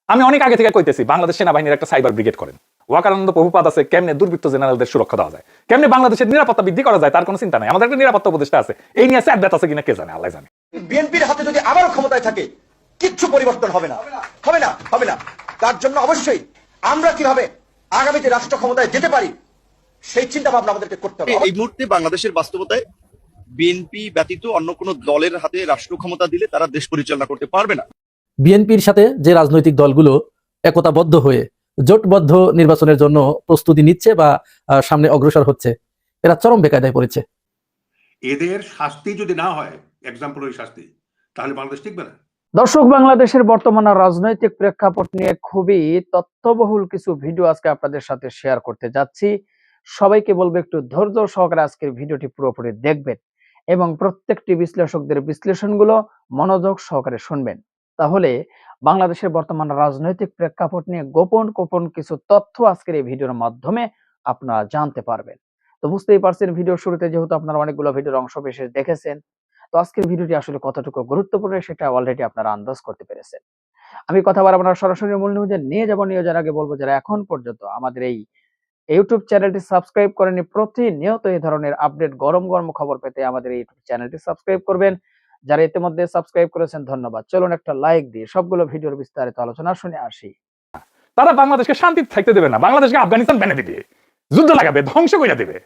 আমি অনেক আগে থেকে কইতেছি বাংলাদেশ সেনাবাহিনীর একটা সাইবার ব্রিগেড করেন। ওয়াকারানন্দ প্রভুপাদ আছে, কেমনে দুর্বৃত্ত জেনারেলদের সুরক্ষা দেওয়া যায়, কেমনে বাংলাদেশের নিরাপত্তা বৃদ্ধি করা যায়, তার কোনো চিন্তা নাই। আমাদের একটা নিরাপত্তা উপদেষ্টা আছে, এই নিয়ে স্যাট আছে কিনা কে জানে, আল্লাহ জানে। বিএনপির হাতে যদি আবারও ক্ষমতায় থাকে কিচ্ছু পরিবর্তন হবে না, হবে না, হবে না। তার জন্য অবশ্যই আমরা কিভাবে আগামীতে রাষ্ট্র ক্ষমতায় যেতে পারি সেই চিন্তা ভাবনা আমাদেরকে করতে হবে। এই মুহূর্তে বাংলাদেশের বাস্তবতায় বিএনপি ব্যতীত অন্য কোনো দলের হাতে রাষ্ট্র ক্ষমতা দিলে তারা দেশ পরিচালনা করতে পারবে না। বিএনপির সাথে যে রাজনৈতিক দলগুলো একতাবদ্ধ হয়ে জোটবদ্ধ নির্বাচনের জন্য প্রস্তুতি নিচ্ছে বা সামনে অগ্রসর হচ্ছে, এরা চরম বেকায়দায় পড়েছে। এদের শাস্তি যদি না হয় এক্সাম্পলারি শাস্তি, তাহলে বাংলাদেশ টিকবে না। দর্শক, বাংলাদেশের বর্তমান রাজনৈতিক প্রেক্ষাপট নিয়ে খুবই তথ্যবহুল কিছু ভিডিও আজকে আপনাদের সাথে শেয়ার করতে যাচ্ছি। সবাইকে বলবো একটু ধৈর্য সহকারে আজকের ভিডিওটি পুরোপুরি দেখবেন এবং প্রত্যেকটি বিশ্লেষকদের বিশ্লেষণগুলো মনোযোগ সহকারে শুনবেন। তাহলে বাংলাদেশের বর্তমান রাজনৈতিক প্রেক্ষাপট নিয়ে গোপন কিছু তথ্য আজকের এই ভিডিওর মাধ্যমে আপনারা জানতে পারবেন। তো বুঝতেই পারছেন, ভিডিওর শুরুতে যেহেতু আপনারা অনেকগুলো ভিডিওর অংশ বিশেষ দেখেছেন, তো আজকের ভিডিওটি আসলে কতটুকু গুরুত্বপূর্ণ সেটা অলরেডি আপনারা আন্দাজ করতে পেরেছেন। আমি কথা বাড়াবো না, সরাসরি মূল নিউজে নিয়ে যাওয়ার আগে বলবো, যারা এখন পর্যন্ত আমাদের এই ইউটিউব চ্যানেলটি সাবস্ক্রাইব করেনি, প্রতিনিয়ত এই ধরনের আপডেট গরম খবর পেতে আমাদের এই ইউটিউব চ্যানেলটি সাবস্ক্রাইব করবেন। যারা ইতিমধ্যে সাবস্ক্রাইব করেছেন ধন্যবাদ। চলুন একটা লাইক দিয়ে সবগুলো ভিডিওর বিস্তারিত আলোচনা শুনে আসি। তারা বাংলাদেশকে শান্তি থাকতে দেবে না, বাংলাদেশকে আফগানিস্তান বানিয়ে দিবে, যুদ্ধ লাগাবে, ধ্বংস করে দেবে।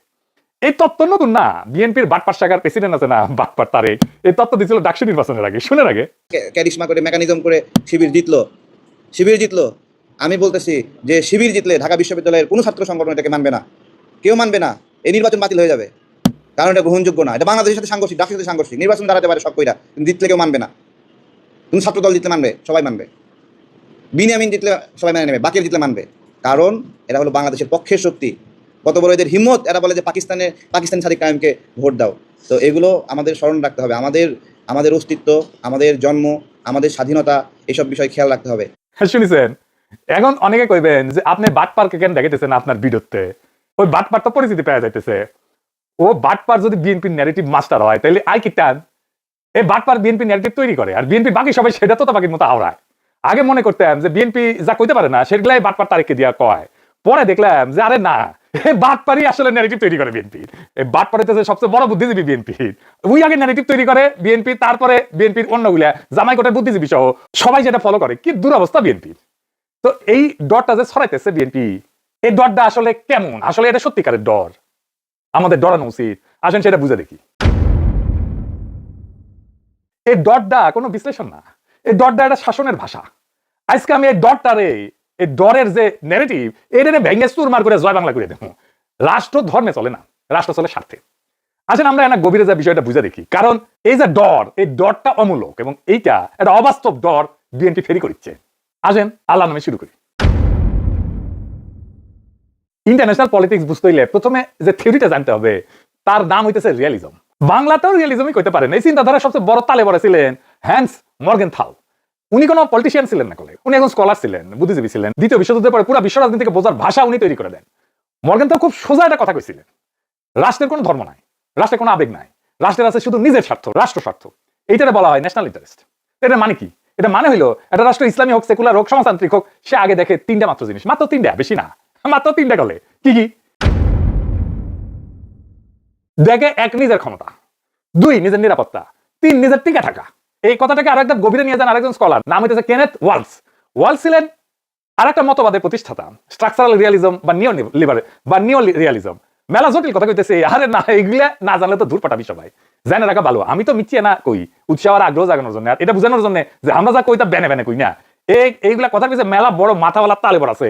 এই তত্ত্ব নতুন না। বিএনপির বাটপার শাখার প্রেসিডেন্ট আছে না, বাটপার তারেক, এই তত্ত্ব দিয়েছিল ডাকসু নির্বাচনের আগে, শুনে আগে ক্যারিশমা করে মেকানিজম করে শিবির জিতলো। আমি বলতেছি যে শিবির জিতলে ঢাকা বিশ্ববিদ্যালয়ের কোনো ছাত্র সংগঠন এটাকে মানবে না, কেউ মানবে না। এই নির্বাচন বাতিল হয়ে যাবে, কারণ এটা গ্রহণযোগ্য না। এটা বাংলাদেশের সাথে সাংঘর্ষিক, ডাকসুর সাথে সাংঘর্ষিক। নির্বাচন দাঁড়াতে পারে সব কইরা, কিন্তু জিতলে কেউ মানবে না। তুমি ছাত্র দল জিতলে মানবে, সবাই মানবে। বিনিয়ামিন জিতলে সবাই মেনে নেবে, বাকির জিতলে মানবে, কারণ এরা হলো বাংলাদেশের পক্ষের শক্তি। কত বড় এদের হিম্মত, এরা বলে যে পাকিস্তানি সাদিক কায়েমকে ভোট দাও। তো এগুলো আমাদের স্মরণ রাখতে হবে। আমাদের অস্তিত্ব, আমাদের জন্ম, আমাদের স্বাধীনতা, এইসব বিষয় খেয়াল রাখতে হবে। শুনেছেন? এখন অনেকে কইবেন যে আপনি বাটপারকে কেন দেখাইতেছেন আপনার ভিডিওতে। ওই বাটপার তো পরিচিতি পাওয়া যাইতেছে। ও বাটপার যদি বিএনপির ন্যারেটিভ মাস্টার হয় তাহলে আই কি টান এই বাটপার বিএনপি ন্যারেটিভ তৈরি করে, আর বিএনপি বাকি সবাই সেটা তো বাকির মতো আওড়ায়। আগে মনে করতাম যে বিএনপি যা কইতে পারে না সেগুলাই বাটপার তারিখকে দিয়া কয়। পরে দেখলাম যে আরে না, বাটপারই আসলে ন্যারেটিভ তৈরি করে বিএনপির। এই বাটপার হচ্ছে সবচেয়ে বড় বুদ্ধিজীবী বিএনপির। ওই আগে ন্যারেটিভ তৈরি করে বিএনপি, তারপরে বিএনপির অন্যগুলা জামাই কোটের বুদ্ধিজীবী সহ সবাই যেটা ফলো করে। কি দুরবস্থা বিএনপির। তো এই ডরটা যে ছড়াইতেছে বিএনপি, এই ডরটা আসলে কেমন? আসলে এটা সত্যিকারের ডর, আমাদের ডরানো উচিত। আসেন সেটা বুঝে দেখি। এই ডরটা কোনো বিশ্লেষণ না, এই ডরটা একটা শাসনের ভাষা। আজকে আমি এই ডরটারে, এই ডরের যে ন্যারেটিভ, এটা ভেঙে চুরমার করে জয় বাংলা করে দেবো। রাষ্ট্র ধর্মে চলে না, রাষ্ট্র চলে স্বার্থে। আসেন আমরা একটা গভীরে যা বিষয়টা বুঝে দেখি। কারণ এই যে ডর, এই ডরটা অমূলক এবং এইটা একটা অবাস্তব ডর বিএনপি ফেরি করছে। আসেন আল্লাহ নামে শুরু করি। ইন্টারন্যাশনাল পলিটিক্স বুঝতে হইলে প্রথমে যে থিওরিটা জানতে হবে, তার নাম হইতেছে রিয়ালিজম। বাংলাতেও রিয়ালিজমই কইতে পারেন। এই চিন্তাধারা সবচেয়ে বড় তালে বড় ছিলেন হ্যান্স মর্গেনথাল। উনি কোনো পলিটিশিয়ান ছিলেন না, উনি একজন স্কলার ছিলেন, বুদ্ধিজীবী ছিলেন। দ্বিতীয় বিশ্বযুদ্ধের পরে পুরো বিশ্ব রাজনীতিকে বোঝার ভাষা উনি তৈরি করে দেন। মর্গেনথাল খুব সোজা একটা কথা কইছিলেন, রাষ্ট্রের কোনো ধর্ম নাই, রাষ্ট্রের কোনো আবেগ নাই, রাষ্ট্রের আছে শুধু নিজের স্বার্থ, রাষ্ট্র স্বার্থ। এইটারে বলা হয় ন্যাশনাল ইন্টারেস্ট। এটা মানে কি? এটা মানে হইলো একটা রাষ্ট্র ইসলামী হোক, সেকুলার হোক, সমাজতান্ত্রিক হোক, সে আগে দেখে তিনটা মাত্র জিনিস, মাত্র তিনটা, বেশি না, মাত্র তিনটা গলে। কি কি দেখে? এক, নিজের ক্ষমতা; দুই, নিজের নিরাপত্তা; তিন, নিজের টিকে থাকা। এই কথাটাকে আরো একদম গভীরে নিয়ে যান আরেকজন স্কলার, নাম হইতেছে কেনেথ ওয়ালস। ওয়ালস ছিলেন আরেকটা মতবাদের প্রতিষ্ঠাতা, স্ট্রাকচারাল রিয়ালিজম বা নিও রিয়ালিজম। মেলা জটিল কথা কইতেছে, আরে না, এগুলা না জানলে তো দূর পাঠাবি সবাই। জানে রাখা ভালো। আমি তো মিথ্যে না কই, উৎসাহ আর আগ্রহ জাগানোর জন্য, আর এটা বোঝানোর জন্য যে আমরা যা কইতা বেনে কই না। এইগুলা কথা কইছে মেলা বড় মাথাওয়ালা তালেবর আছে।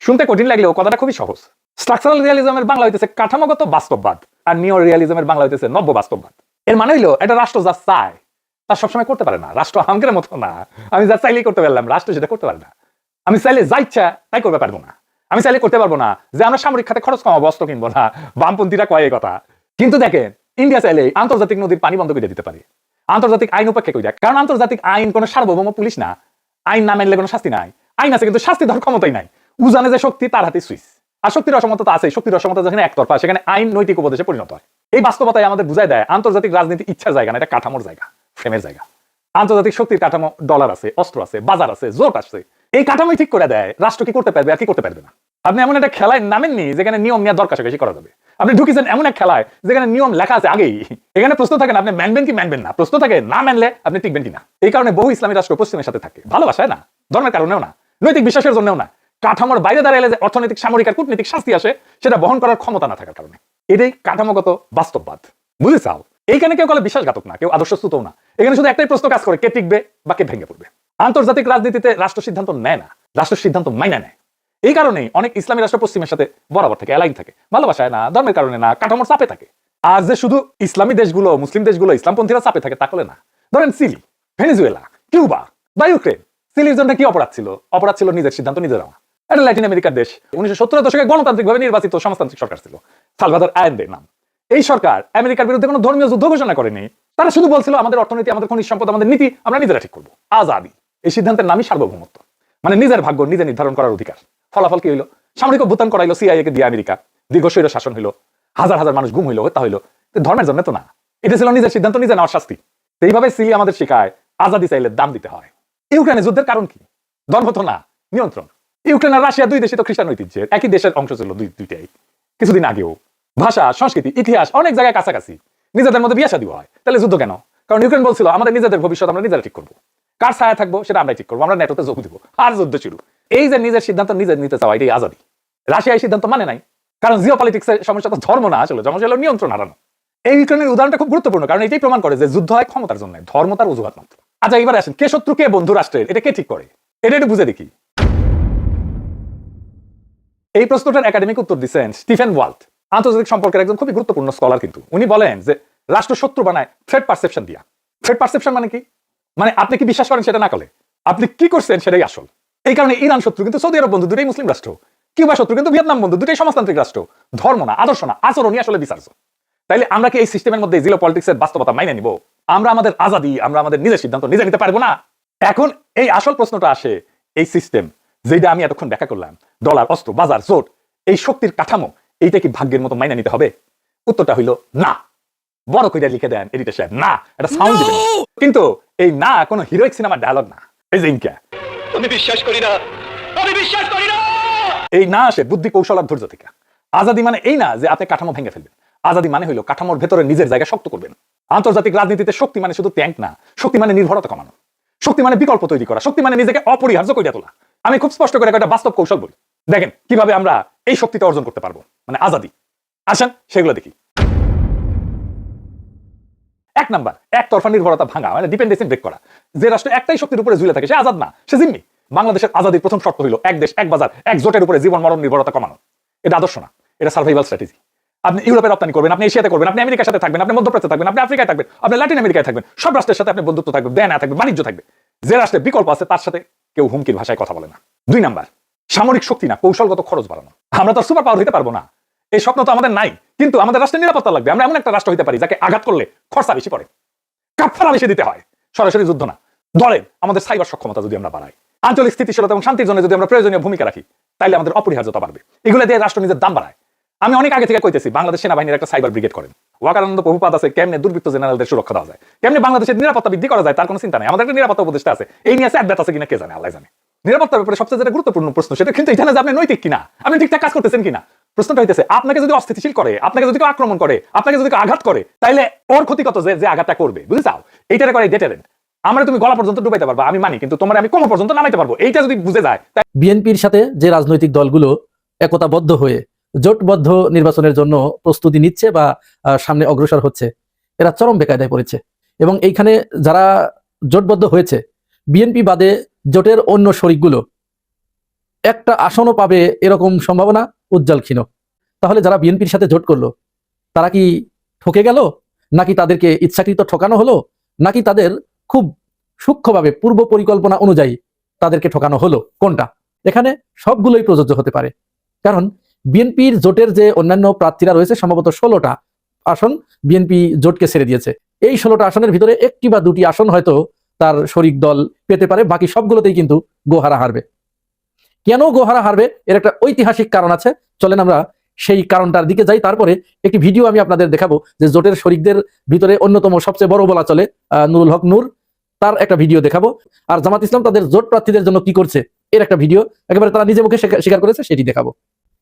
শুনতে কঠিন লাগলেও কথাটা খুবই সহজ। স্ট্রাকচারাল রিয়ালিজমের বাংলা হইতেছে কাঠামোগত বাস্তববাদ, আর নিও রিয়ালিজমের বাংলা হইতেছে নব্য বাস্তববাদ। এর মানে হইলো এটা রাষ্ট্র যা চায় তা সবসময় করতে পারে না। রাষ্ট্র হাঙ্গের মতো না, আমি যা চাইলেই করতে পারলাম, রাষ্ট্র সেটা করতে পারে না। আমি চাইলে যা ইচ্ছা তাই করতে পারবো না। আমি চাইলে করতে পারবো না যে আমরা সামরিক খাতে খরচ কমাবো, অস্ত্র কিনবো না। বামপন্থীরা কয় এই কথা, কিন্তু দেখেন ইন্ডিয়া চাইলে আন্তর্জাতিক নদীর পানি বন্ধ করে দিতে পারে, আন্তর্জাতিক আইন উপেক্ষা করে দেয়। কারণ আন্তর্জাতিক আইন কোনো সার্বভৌম পুলিশ না, আইন না মানলে কোনো শাস্তি নাই। আইন আছে কিন্তু শাস্তি দেওয়ার ক্ষমতাই নাই। উজানে যে শক্তি, তার হাতে সুইচ। আর শক্তির অসমতা আছে, শক্তির অসমতা যেখানে একতরফা, সেখানে আইন নৈতিক উপদেশে পরিণত হয়। এই বাস্তবতায় আমাদের বুঝাই দেয় আন্তর্জাতিক রাজনীতি ইচ্ছার জায়গা না, এটা কাঠামোর জায়গা, ফ্রেমের জায়গা। আন্তর্জাতিক শক্তির কাঠামো, ডলার আছে, অস্ত্র আছে, বাজার আছে, জোট আছে, এই কাঠামোই ঠিক করে দেয় রাষ্ট্র কি করতে পারবে আর কি করতে পারবে না। আপনি এমন একটা খেলায় নামেননি যেখানে নিয়ম নেওয়ার দরকার বেশি করা যাবে। আপনি ঢুকেছেন এমন এক খেলায় যেখানে নিয়ম লেখা আছে আগেই। এখানে প্রশ্ন থাকে না আপনি মানবেন কি মানবেন না, প্রশ্ন থাকে না মানলে আপনি টিকবেন কিনা। এই কারণে বহু ইসলামী রাষ্ট্র পশ্চিমের সাথে থাকে, ভালোবাসায় না, ধর্মের কারণেও না, নৈতিক বিশ্বাসের জন্যও না, কাঠামোর বাইরে দাঁড়ালে যে অর্থনৈতিক, সামরিক আর কূটনৈতিক শাস্তি আসে সেটা বহন করার ক্ষমতা না থাকার কারণে। এটাই কাঠামোগত বাস্তববাদ, বুঝেছাও? এইখানে কেউ বলে বিশ্বাসঘাতক না, কেউ আদর্শচ্যুতও না। এখানে শুধু একটাই প্রশ্ন কাজ করে, কে টিকবে বা কে ভেঙে পড়বে। আন্তর্জাতিক রাজনীতিতে রাষ্ট্র সিদ্ধান্ত নেয় না, রাষ্ট্র সিদ্ধান্ত মাইনা নেয়। এই কারণেই অনেক ইসলামী রাষ্ট্র পশ্চিমের সাথে বরাবর থাকে, অ্যালাইন থাকে, ভালোবাসায় না, ধর্মের কারণে না, কাঠামোর চাপে থাকে। আর যে শুধু ইসলামী দেশগুলো, মুসলিম দেশগুলো ইসলামপন্থীরা চাপে থাকে তা করে না। ধরেন চিলি, ভেনেজুয়েলা, কিউবা বা ইউক্রেন। চিলির জন্য কি অপরাধ ছিল? অপরাধ ছিল নিজের সিদ্ধান্ত নিজের নেওয়া। এটা ল্যাটিন আমেরিকার দেশ, 1970 দশকে গণতান্ত্রিকভাবে নির্বাচিত সমাজতান্ত্রিক সরকার ছিল, সালভাদর আয়েন্দের নাম। এই সরকার আমেরিকার বিরুদ্ধে কোনো ধর্মীয় যুদ্ধ ঘোষণা করেনি। তারা শুধু বলছিল আমাদের অর্থনীতি, আমাদের খনিজ সম্পদ, আমাদের নীতি আমরা নিজেরা ঠিক করবো। আজাদি, এই সিদ্ধান্তের নামই সার্বভৌমত্ব, মানে নিজের ভাগ্য নিজে নির্ধারণ করার অধিকার। ফলাফল কি হইলো? সামরিক অভ্যুত্থান করাইলো সিআইএ কে দিয়ে আমেরিকা, দীর্ঘ স্বৈর শাসন হইলো, হাজার হাজার মানুষ গুম হইলো, হত্যা হইলো। ধর্মের জন্য তো না, এটা ছিল নিজের সিদ্ধান্ত নিজে নেওয়ার শাস্তি। এইভাবে চিলি আমাদের শেখায় আজাদি চাইলে দাম দিতে হয়। ইউক্রেনে যুদ্ধের কারণ কি? ধর্ম তো না, নিয়ন্ত্রণ। ইউক্রেন আর রাশিয়া দুই দেশই তো খ্রিস্টান ঐতিহ্যের, একই দেশের অংশ ছিল দুইটাই। কিছুদিন আগেও ভাষা, সংস্কৃতি, ইতিহাস অনেক জায়গায় কাছাকাছি, নিজেদের মধ্যে বিয়ে শাদী হয়। তাহলে যুদ্ধ কেন? কারণ ইউক্রেন বলছিল আমাদের নিজেদের ভবিষ্যৎ আমরা নিজেরা ঠিক করবো, কার ছায়া থাকবো সেটা আমরাই ঠিক করবো, আমরা নেটোতে যোগ দেবো, আর যুদ্ধ শুরু। এই যে নিজের সিদ্ধান্ত নিজে নিতে চাওয়া, এটাই আজাদি। রাশিয়া এই সিদ্ধান্ত মানে নাই, কারণ জিও পলিটিক্সের সমস্যা তো ধর্ম না, আসলে সমস্যা হলো নিয়ন্ত্রণ হারানো। এই ইউক্রেনের উদাহরণটা খুব গুরুত্বপূর্ণ, কারণ এটাই প্রমাণ করে যে যুদ্ধ হয় ক্ষমতার জন্য, ধর্ম তার অজুহাত মাত্র। আচ্ছা এবার আসেন, কে শত্রু কে বন্ধু রাষ্ট্রের, এটা কে ঠিক করে? এটা একটু বুঝে দেখি। এই প্রশ্নটার একাডেমিক উত্তর দিচ্ছেন স্টিফেন ওয়াল্ট, আন্তর্জাতিক সম্পর্কের একজন খুবই গুরুত্বপূর্ণ স্কলার। কিন্তু উনি বলেন যে রাষ্ট্র শত্রু বানায় থ্রেট পারসেপশন দিয়া। থ্রেট পারসেপশন মানে কি? মানে আপনি কি বিশ্বাস করেন সেটা না করলে আপনি কি করছেন সেটাই আসল। এই কারণে ইরান শত্রু কিন্তু সৌদি আরব বন্ধু, দুটোই মুসলিম রাষ্ট্র। কিউবা শত্রু কিন্তু ভিয়েতনাম বন্ধু, দুটোই সমাজতান্ত্রিক রাষ্ট্র। ধর্ম না, আদর্শ না, আচরণই আসলে বিচার্য। তাইলে আমরা কি এই সিস্টেমের মধ্যে জিও পলিটিক্সের বাস্তবতা মাইনে নিব? আমরা আমাদের আজাদি, আমরা আমাদের নিজের সিদ্ধান্ত নিজে নিতে পারবো না? এখন এই আসল প্রশ্নটা আসে, এই সিস্টেম যেটা আমি এতক্ষণ ব্যাখ্যা করলাম, ডলার, অস্ত্র, বাজার, জোট, এই শক্তির কাঠামো, এইটা কি ভাগ্যের মতো মাইনে নিতে হবে? উত্তরটা হইল না। বড় কইরা লিখে দেন এডিটর সাহেব, না, এটা সাউন্ড দিবেন। কিন্তু এই না কোনো হিরোইক সিনেমার ডায়লগ না। এই যে ইনকা, আমি বিশ্বাস করি না, আমি বিশ্বাস করি না, এই না আসে বুদ্ধি, কৌশল আর ধৈর্য থেকে। আজাদি মানে এই না যে আপনি কাঠামো ভেঙে ফেলবেন। আজাদি মানে হইলো কাঠামোর ভেতরে নিজের জায়গা শক্ত করবেন। আন্তর্জাতিক রাজনীতিতে শক্তি মানে শুধু ট্যাঙ্ক না, শক্তি মানে নির্ভরতা কমানো, শক্তি মানে বিকল্প তৈরি করা, শক্তি মানে নিজেকে অপরিহার্য কইরা তোলা। আমি খুব স্পষ্ট করে একটা বাস্তব কৌশল বলি, দেখেন কিভাবে আমরা এই শক্তিটা অর্জন করতে পারবো, মানে আজাদি। আসেন সেগুলো দেখি। এক নাম্বার, একতরফা নির্ভরতা ভাঙা, মানে ডিপেন্ডেন্সি ব্রেক করা। যে রাষ্ট্র একটাই শক্তির উপরে ঝুলে থাকে সে আজাদ না, সে জিম্মি। বাংলাদেশের আজাদির প্রথম শর্ত হইল এক দেশ, এক বাজার, এক জোটের উপরে জীবন মরণ নির্ভরতা কমানো। এটা আদর্শ না, এটা সার্ভাইভাল স্ট্র্যাটেজি। আপনি ইউরোপে রপ্তানি করবেন, আপনি এশিয়াতে করবেন, আপনি আমেরিকার সাথে থাকবেন, আপনি মধ্যপ্রাচ্যে থাকবেন, আপনি আফ্রিকায় থাকবেন, আপনি ল্যাটিন আমেরিকায় থাকবেন, সব রাষ্ট্রের সাথে আপনি বন্ধুত্ব থাকবে, দেয় না থাকবে, বাণিজ্য থাকবে। যে রাষ্ট্রের বিকল্প আছে তার সাথে কেউ হুমকির ভাষায় কথা বলে না। দুই নাম্বার, সামরিক শক্তি না, কৌশলগত খরচ বাড়ানো। আমরা তো সুপার পাওয়ার হইতে পারবো না, এই স্বপ্ন তো আমাদের নাই, কিন্তু আমাদের রাষ্ট্রের নিরাপত্তা লাগবে। আমরা এমন একটা রাষ্ট্র হইতে পারি যাকে আঘাত করলে খরচা বেশি পড়ে, কাফারা বেশি দিতে হয়। সরাসরি যুদ্ধ না, ধরেন আমাদের সাইবার সক্ষমতা যদি আমরা বাড়াই, আঞ্চলিক স্থিতিশীলতা এবং শান্তির জন্য যদি আমরা প্রয়োজনীয় ভূমিকা রাখি, তাইলে আমাদের অপরিহার্যতা বাড়বে। এগুলো দিয়ে রাষ্ট্র নিজের দাম বাড়ায়। আমি অনেক আগে থেকে কইতেছি বাংলাদেশ সেনাবাহিনীর একটা সাইবার ব্রিগেড করেন। ওয়াকারানন্দ প্রভুপাদ আছে, কেমনে দুর্বৃত্ত জেনারেলদের সুরক্ষা দেওয়া যায়, কেমনে বাংলাদেশের নিরাপত্তা বৃদ্ধি করা যায়, তার কোনো চিন্তা নেই। আমাদের একটা নিরাপত্তা উপদেষ্টা আছে, এই নিয়ে অ্যাডভাইস আছে কিনা কে জানে, আল্লাহ জানে। নিরাপত্তার ব্যাপারে সবচেয়ে যেটা গুরুত্বপূর্ণ প্রশ্ন সেটা কিন্তু এখানে যে আপনি নৈতিক কিনা, আপনি ঠিকঠাক কাজ করতেছেন কিনা। প্রশ্নটা হইতেছে আপনাকে যদি অস্থিতিশীল করে, আপনাকে যদি কেউ আক্রমণ করে, আপনাকে যদি কেউ আঘাত করে, তাইলে ওর ক্ষতি কত যে আঘাতটা করবে, বুঝেছাও? এইটারে করে ডেটারেন্ট। আমরা তুমি গলা পর্যন্ত ডুবাইতে পারবা আমি মানি, কিন্তু তোমার আমি কোমর পর্যন্ত নামাইতে পারবো, এইটা যদি বুঝে যায়। বিএনপির সাথে যে রাজনৈতিক দলগুলো একতাবদ্ধ হয়ে জোটবদ্ধ নির্বাচনের জন্য প্রস্তুতি নিচ্ছে বা সামনে অগ্রসর হচ্ছে, এরা চরম বেকায়দায় পড়েছে। এবং এইখানে যারা জোটবদ্ধ হয়েছে, বিএনপি বাদে জোটের অন্য শরিকগুলো একটা আসনও পাবে এরকম সম্ভাবনা উজ্জ্বল ক্ষীণ। তাহলে যারা বিএনপির সাথে জোট করলো তারা কি ঠকে গেল, নাকি তাদেরকে ইচ্ছাকৃত ঠকানো হলো, নাকি তাদের খুব সূক্ষ্মভাবে পূর্ব পরিকল্পনা অনুযায়ী তাদেরকে ঠকানো হলো? কোনটা? এখানে সবগুলোই প্রযোজ্য হতে পারে। কারণ বিএনপির জোটের যে অন্যান্য প্রার্থীরা রয়েছে, সম্ভবত 16টা আসন বিএনপি জোটকে ছেড়ে দিয়েছে। এই 16টা আসনের ভিতরে একটি বা দুটি আসন হয়তো তার শরিক দল পেতে পারে, বাকি সবগুলোতেই কিন্তু গোহারা হারবে। কেন গোহারা হারবে এর একটা ঐতিহাসিক কারণ আছে, চলেন আমরা সেই কারণটার দিকে যাই। তারপরে একটি ভিডিও আমি আপনাদের দেখাবো যে জোটের শরিকদের ভিতরে অন্যতম সবচেয়ে বড় বলা চলে নুরুল হক নূর, তার একটা ভিডিও দেখাবো। আর জামাত ইসলাম তাদের জোট প্রার্থীদের জন্য কি করছে এর একটা ভিডিও একেবারে তারা নিজে মুখে স্বীকার করেছে, সেটি দেখাবো।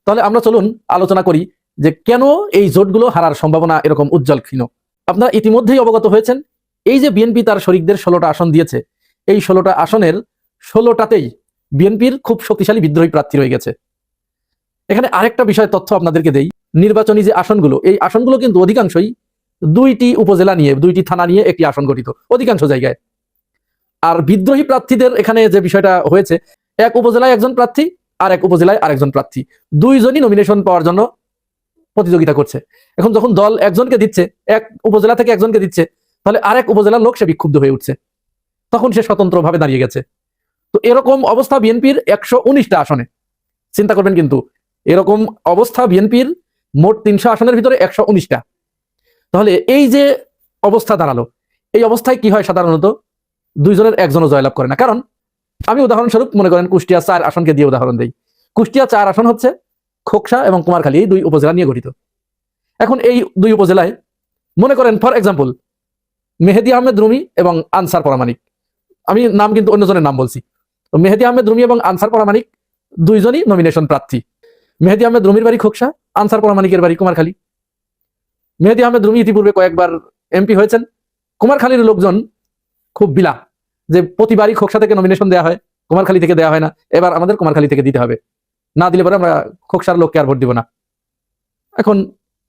তাহলে আমরা চলুন আলোচনা করি যে কেন এই জোটগুলো হারার সম্ভাবনা এরকম উজ্জ্বল ক্ষীণ। আপনারা ইতিমধ্যেই অবগত হয়েছেন, এই যে বিএনপি তার শরিকদের 16টা আসন দিয়েছে, এই 16টা আসনের 16টাতেই বিএনপির খুব শক্তিশালী বিদ্রোহী প্রার্থী রয়ে গেছে। এখানে আরেকটা বিষয় তথ্য আপনাদেরকে দেই, নির্বাচনী যে আসনগুলো, এই আসনগুলো কিন্তু অধিকাংশই 2টি উপজেলা নিয়ে, 2টি থানা নিয়ে একটি আসন গঠিত অধিকাংশ জায়গায়। আর বিদ্রোহী প্রার্থীদের এখানে যে বিষয়টা হয়েছে, এক উপজেলায় একজন প্রার্থী আর এক উপজেলায় আরেকজন প্রার্থী, দুইজনই নমিনেশন পাওয়ার জন্য প্রতিযোগিতা করছে। এখন যখন দল একজনকে দিচ্ছে, এক উপজেলা থেকে একজনকে দিচ্ছে, তাহলে আরেক উপজেলার লোক সে বিক্ষুব্ধ হয়ে উঠছে, তখন সে স্বতন্ত্রভাবে দাঁড়িয়ে গেছে। তো এরকম অবস্থা বিএনপির 119টা আসনে। চিন্তা করবেন কিন্তু, এরকম অবস্থা বিএনপির মোট 300 আসনের ভিতরে 119টা। তাহলে এই যে অবস্থা দাঁড়ালো, এই অবস্থায় কি হয় সাধারণত, দুইজনের একজনও জয়লাভ করে না। কারণ আমি উদাহরণস্বরূপ মনে করেন কুষ্টিয়া 4 আসনকে দিয়ে উদাহরণ দেই। কুষ্টিয়া 4 আসন হচ্ছে খোকসা এবং কুমারখালী, এই 2 উপজেলা নিয়ে গঠিত। এখন এই 2 উপজেলায় মনে করেন ফর এক্সাম্পল মেহেদী আহমেদ রুমি এবং আনসার পরামানিক, আমি নাম কিন্তু অন্যজনের নাম বলছি, তো মেহেদী আহমেদ রুমি এবং আনসার পরামানিক দুইজনই নমিনেশন প্রার্থী। মেহেদী আহমেদ রুমির বাড়ি খোকসা, আনসার পরামানিকের বাড়ি কুমারখালী। মেহেদী আহমেদ রুমি ইতিপূর্বে কয়েকবার এমপি হয়েছেন। কুমারখালীর লোকজন খুব বিলা যে প্রতিবারই খোকসা থেকে নমিনেশন দেওয়া হয়, কুমারখালী থেকে দেওয়া হয় না, এবার আমাদের কুমারখালী থেকে দিতে হবে, না দিলে পরে আমরা খোকসার লোককে আর ভোট দিব না। এখন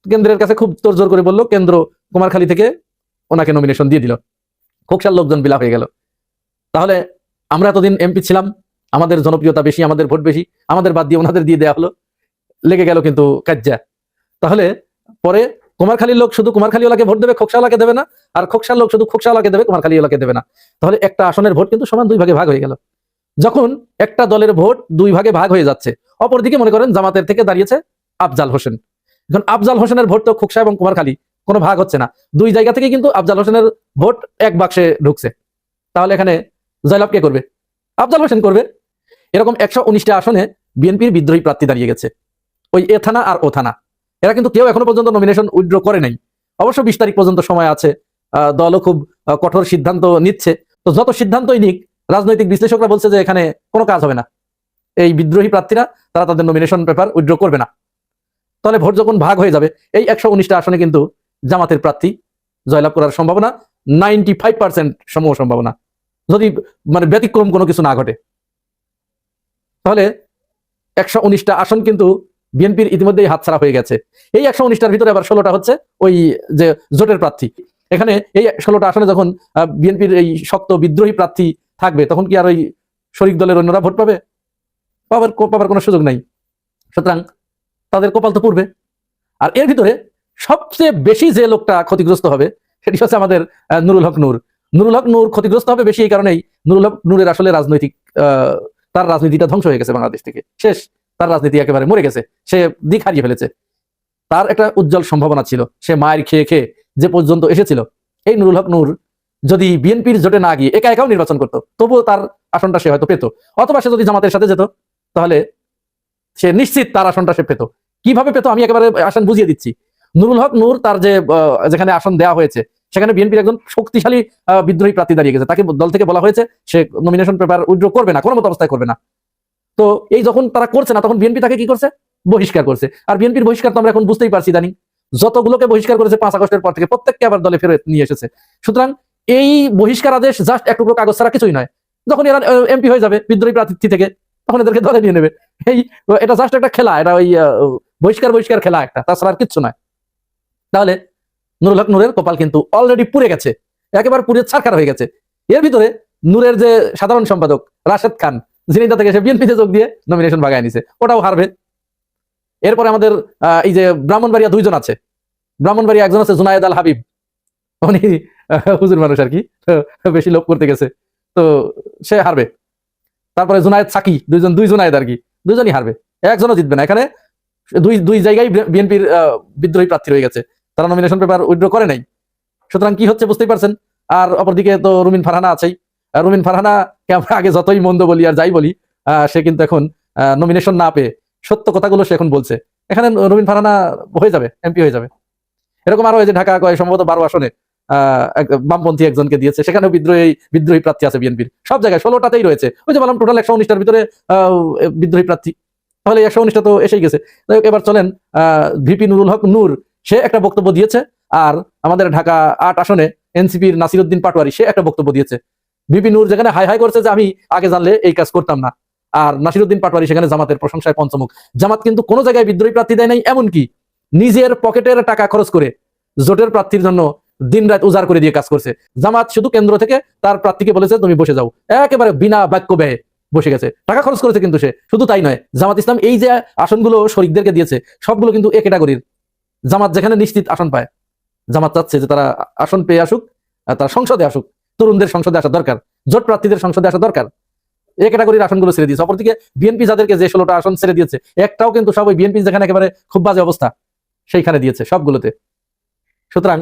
কেন্দ্রের কাছে খুব তোড়জোড় করে বললো, কেন্দ্র কুমারখালী থেকে ওনাকে নমিনেশন দিয়ে দিল, খোকসার লোকজন বিলা হয়ে গেল। তাহলে আমরা এতদিন এমপি ছিলাম, আমাদের জনপ্রিয়তা বেশি, আমাদের ভোট বেশি, আমাদের বাদ দিয়ে ওনাদের দিয়ে দেওয়া হলো, লেগে গেল কিন্তু কাজ্জা। তাহলে পরে কুমারখালীর লোক শুধু কুমারখালীওয়ালাকে ভোট দেবে, খোকসাওয়ালাকে দেবে না, আর খোকসার লোক শুধু খোকসাওয়ালাকে দেবে, কুমারখালীওয়ালাকে দেবে না। তাহলে একটা আসনের ভোট কিন্তু সমান 2 ভাগে ভাগ হয়ে গেল। যখন একটা দলের ভোট 2 ভাগে ভাগ হয়ে যাচ্ছে, অপরদিকে মনে করেন জামাতের থেকে দাঁড়িয়েছে আফজাল হোসেন। এখন আফজাল হোসেনের ভোট তো খোকসা এবং কুমারখালী কোনো ভাগ হচ্ছে না, 2 জায়গা থেকে কিন্তু আফজাল হোসেনের ভোট এক বাক্সে ঢুকছে। তাহলে এখানে জয়লাভ কে করবে? আফজাল হোসেন করবে। এরকম 119টা আসনে বিএনপির বিদ্রোহী প্রার্থী দাঁড়িয়ে গেছে, ওই এ থানা আর ও থানা। এরা কিন্তু কেউ এখনো পর্যন্ত নমিনেশন উইথড্র করে নাই। অবশ্য 20 তারিখ পর্যন্ত সময় আছে, দলও খুব কঠোর সিদ্ধান্ত নিচ্ছে। তো যত সিদ্ধান্তই নিক, রাজনৈতিক বিশ্লেষকরা বলছে যে এখানে কোনো কাজ হবে না, এই বিদ্রোহী প্রার্থীরা তারা তাদের নমিনেশন পেপার উইথড্র করবে না। তাহলে ভোট যখন ভাগ হয়ে যাবে, এই 119টা আসনে কিন্তু জামাতের প্রার্থী জয়লাভ করার সম্ভাবনা 95% সমূহ সম্ভাবনা, যদি মানে ব্যতিক্রম কোনো কিছু না ঘটে। তাহলে 119টা আসন কিন্তু বিএনপির ইতিমধ্যেই হাতছাড়া হয়ে গেছে। এই 119টার ভিতরে আবার 16টা হচ্ছে ওই যে জোটের প্রার্থী। এখানে এই 16টা আসনে যখন বিএনপির এই শক্ত বিদ্রোহী প্রার্থী থাকবে, তখন কি আর ওই শরিক দলের অন্যরা ভোট পাবে? পাবার কোনো সুযোগ নাই। সুতরাং তাদের কপাল তো পূর্বে। আর এর ভিতরে সবচেয়ে বেশি যে লোকটা ক্ষতিগ্রস্ত হবে সেটি হচ্ছে আমাদের নুরুল হক নূর। নুরুল হক নূর ক্ষতিগ্রস্ত হবে বেশি এই কারণেই, নুরুল হক নূরের আসলে রাজনৈতিক তার রাজনীতিটা ধ্বংস হয়ে গেছে, বাংলাদেশ থেকে শেষ, তার রাজনীতি একেবারে মরে গেছে, সে দিক হারিয়ে ফেলেছে। তার একটা উজ্জ্বল সম্ভাবনা ছিল, সে মায়ের খেয়ে খেয়ে যে পর্যন্ত এসেছিল। এই নুরুল হক নূর যদি বিএনপির জোটে না গিয়ে একা একাও নির্বাচন করতো, তবুও তার আসনটা সে হয়তো পেত, অথবা সে যদি জামাতের সাথে যেত তাহলে সে নিশ্চিত তার আসনটা সে পেত। কিভাবে পেত আমি একেবারে আসন বুঝিয়ে দিচ্ছি। নুরুল হক নূর তার যে যেখানে আসন দেওয়া হয়েছে, সেখানে বিএনপির একজন শক্তিশালী বিদ্রোহী প্রার্থী দাঁড়িয়ে গেছে, তাকে দল থেকে বলা হয়েছে সে নমিনেশন পেপার উইথড্র করবে না, কোনো মতো অবস্থায় করবে না। তো এই যখন তারা করছে না, তখন বিএনপি তাকে কি করছে? বহিষ্কার করছে। আর বিএনপির বহিষ্কার তো আমরা এখন বুঝতেই পারছি, জানি যতগুলোকে বহিষ্কার করেছে 5 আগস্টের পর থেকে প্রত্যেককে আবার দলে ফেরত নিয়ে এসেছে। সুতরাং এই বহিষ্কার আদেশ জাস্ট এক টুকরো কাগজ ছাড়া কিছুই নয়। যখন এরা এমপি হয়ে যাবে বিদ্রোহী প্রার্থী থেকে, তখন এদেরকে দলে নিয়ে নেবে। এটা জাস্ট একটা খেলা, এটা ওই বহিষ্কার খেলা একটা, তাছাড়া আর কিচ্ছু নয়। তাহলে নুরুল হক নূরের কপাল কিন্তু অলরেডি পুড়ে গেছে, একেবারে পুড়ে ছারখার হয়ে গেছে। এর ভিতরে নূরের যে সাধারণ সম্পাদক রাশেদ খান, ঝিনাইদহ থেকে সে বিএনপিতে যোগ দিয়ে নমিনেশন ভাগায় নিছে, ওটাও হারবে। এরপরে আমাদের এই যে ব্রাহ্মণবাড়িয়া 2 জন আছে, ব্রাহ্মণবাড়িয়া একজন আছে জুনায়েদ আল হাবিব, উনি হুজুর মানুষ আর কি, বেশি লোভ করতে গেছে, তো সে হারবে। তারপরে জুনায়েদ সাকি, 2 জুনায়েদ আর কি, 2জনই হারবে, একজনও জিতবে না। এখানে দুই জায়গায় বিএনপির বিদ্রোহী প্রার্থী রয়ে গেছে, তারা নমিনেশন পেপার উইথড্র করে নাই। সুতরাং কি হচ্ছে বুঝতেই পারছেন। আর অপরদিকে তো রুমিন ফারহানা আছেই। রুমিন ফারহানাকে আমরা আগে যতই মন্দ বলি আর যাই বলি, সে কিন্তু এখন নমিনেশন না পেয়ে সত্য কথাগুলো সে এখন বলছে। এখানে রুমিন ফারহানা হয়ে যাবে, এমপি হয়ে যাবে। এরকম আরো এই যে ঢাকা সম্ভবত 12 আসনে বামপন্থী একজনকে দিয়েছে, সেখানেও বিদ্রোহী প্রার্থী আছে বিএনপির, সব জায়গায় 16টাতেই রয়েছে। ওই যে বললাম টোটাল 119টার ভিতরে বিদ্রোহী প্রার্থী, তাহলে 119টা তো এসেই গেছে। যাই হোক, এবার চলেন ভিপি নুরুল হক নূর, সে একটা বক্তব্য দিয়েছে, আর আমাদের ঢাকা 8 আসনে এনসিপির নাসিরউদ্দিন পাটোয়ারি সে একটা বক্তব্য দিয়েছে। ভিপি নূর যেখানে হাই হাই করছে যে আমি আগে জানলে এই কাজ করতাম না, আর নাসিরউদ্দিন পাটোয়ারি সেখানে জামাতের প্রশংসায় পঞ্চমুখ। জামাত কিন্তু কোনো জায়গায় বিদ্রোহী প্রার্থী দেয় নাই, এমনকি নিজের পকেটের টাকা খরচ করে জোটের প্রার্থীর জন্য দিনরাত উজাড় করে দিয়ে কাজ করছে। জামাত শুধু কেন্দ্র থেকে তার প্রার্থীকে বলেছে তুমি বসে যাও, একেবারে বিনা বাক্য ব্যয়ে বসে গেছে, টাকা খরচ করেছে। কিন্তু সে শুধু তাই নয়, জামাত ইসলাম এই যে আসনগুলো শরিকদেরকে দিয়েছে সবগুলো কিন্তু এ ক্যাটাগরির। জামাত যেখানে নিশ্চিত আসন পায়, জামাত চাচ্ছে যে তারা আসন পেয়ে আসুক, তারা সংসদে আসুক, তরুণদের সংসদে আসা দরকার, জোট প্রার্থীদের সংসদে আসা দরকার। এই ক্যাটাগরির আসনগুলো ছেড়ে দিয়েছে। অপরদিকে বিএনপি যাদেরকে যে 16টা আসন ছেড়ে দিয়েছে, একটাও কিন্তু সব ওই বিএনপি যেখানে একেবারে খুব বাজে অবস্থা সেইখানে দিয়েছে সবগুলোতে। সুতরাং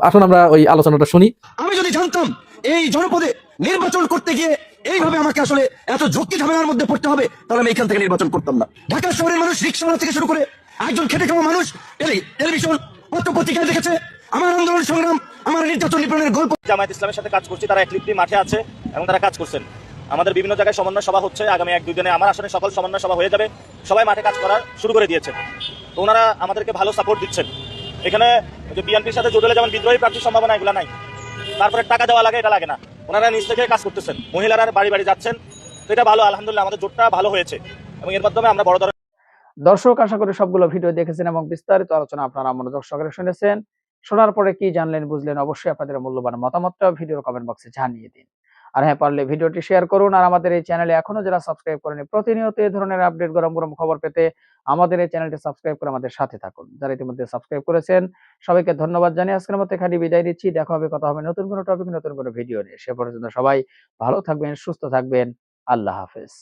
আসুন আমরা ওই আলোচনাটা শুনি। আমি যদি জানতাম এই জনপদে নির্বাচন করতে গিয়ে এইভাবে আমাকে আসলে এত যুক্তি ঝামেলার মধ্যে পড়তে হবে, তাহলে আমি এখান থেকে নির্বাচন করতাম না। ঢাকা শহরের মানুষ, রিক্সাওয়ালা থেকে শুরু করে একজন খেটে খাওয়া মানুষ টেলিভিশন পত্র পত্রিকায় দেখেছে আমার আন্দোলন সংগ্রাম, আমার নির্যাতন নিপীড়নের গল্প। জামায়াত ইসলামের সাথে কাজ করছি, তারা একলিপ্তি মাঠে আছে এবং তারা কাজ করছেন। আমাদের বিভিন্ন জায়গায় সমন্বয় সভা হচ্ছে, আগামী 1-2 দিনে আমার আসলে সকল সমন্বয় সভা হয়ে যাবে, সবাই মাঠে কাজ করা শুরু করে দিয়েছেন। তো ওনারা আমাদেরকে ভালো সাপোর্ট দিচ্ছেন। এখানে যে বিএনপির সাথে জোট হলে যেমন বিদ্রোহী প্রার্থীর সম্ভাবনা এগুলো নাই, তারপরে টাকা দেওয়া লাগে এটা লাগে না, ওনারা নিজ থেকে কাজ করতেছেন, মহিলারা বাড়ি বাড়ি যাচ্ছেন। তো এটা ভালো, আলহামদুলিল্লাহ আমাদের জোটটা ভালো হয়েছে এবং এর মাধ্যমে আমরা বড় ধরনের। দর্শক, আশা করি সবগুলো ভিডিও দেখেছেন এবং বিস্তারিত আলোচনা আপনারা মনোযোগ সহকারে শুনেছেন। শোনার পরে কি জানলেন বুঝলেন, অবশ্যই আপনাদের মূল্যবান মতামতটা ভিডিওর কমেন্ট বক্সে জানিয়ে দিন। আর হ্যাঁ, পারলে ভিডিওটি শেয়ার করুন। আর আমাদের এই চ্যানেলে এখনো যারা সাবস্ক্রাইব করেনি, প্রতিনিয়ত এই ধরনের আপডেট, গরম গরম খবর পেতে আমাদের এই চ্যানেলটি সাবস্ক্রাইব করে আমাদের সাথে থাকুন। যারা ইতিমধ্যে সাবস্ক্রাইব করেছেন সবাইকে ধন্যবাদ জানিয়ে আজকের মতো এখানে বিদায় নিচ্ছি। দেখা হবে, কথা হবে নতুন কোনো টপিক, নতুন কোনো ভিডিও নিয়ে। সে পর্যন্ত সবাই ভালো থাকবেন, সুস্থ থাকবেন। আল্লাহ হাফেজ।